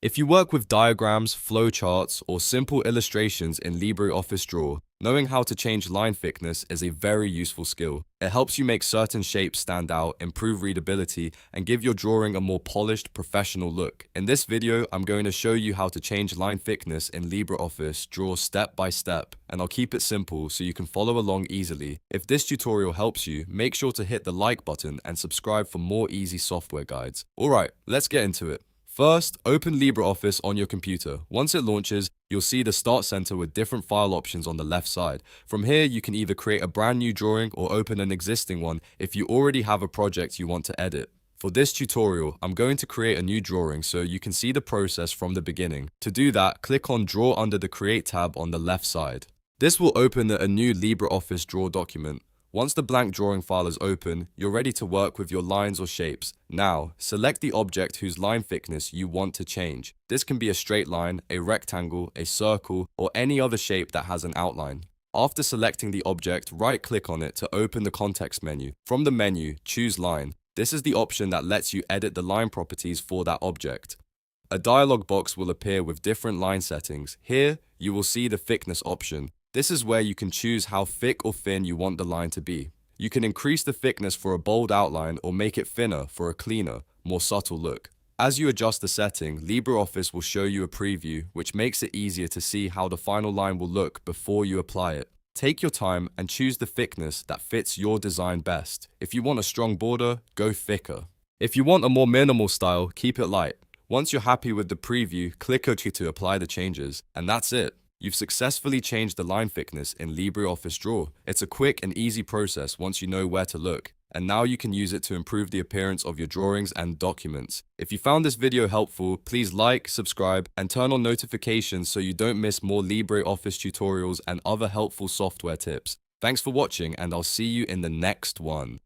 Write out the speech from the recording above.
If you work with diagrams, flowcharts, or simple illustrations in LibreOffice Draw, knowing how to change line thickness is a very useful skill. It helps you make certain shapes stand out, improve readability, and give your drawing a more polished, professional look. In this video, I'm going to show you how to change line thickness in LibreOffice Draw step by step, and I'll keep it simple so you can follow along easily. If this tutorial helps you, make sure to hit the like button and subscribe for more easy software guides. Alright, let's get into it. First, open LibreOffice on your computer. Once it launches, you'll see the Start Center with different file options on the left side. From here, you can either create a brand new drawing or open an existing one if you already have a project you want to edit. For this tutorial, I'm going to create a new drawing so you can see the process from the beginning. To do that, click on Draw under the Create tab on the left side. This will open a new LibreOffice Draw document. Once the blank drawing file is open, you're ready to work with your lines or shapes. Now, select the object whose line thickness you want to change. This can be a straight line, a rectangle, a circle, or any other shape that has an outline. After selecting the object, right-click on it to open the context menu. From the menu, choose Line. This is the option that lets you edit the line properties for that object. A dialog box will appear with different line settings. Here, you will see the thickness option. This is where you can choose how thick or thin you want the line to be. You can increase the thickness for a bold outline or make it thinner for a cleaner, more subtle look. As you adjust the setting, LibreOffice will show you a preview, which makes it easier to see how the final line will look before you apply it. Take your time and choose the thickness that fits your design best. If you want a strong border, go thicker. If you want a more minimal style, keep it light. Once you're happy with the preview, click OK to apply the changes, and that's it. You've successfully changed the line thickness in LibreOffice Draw. It's a quick and easy process once you know where to look, and now you can use it to improve the appearance of your drawings and documents. If you found this video helpful, please like, subscribe, and turn on notifications so you don't miss more LibreOffice tutorials and other helpful software tips. Thanks for watching, and I'll see you in the next one.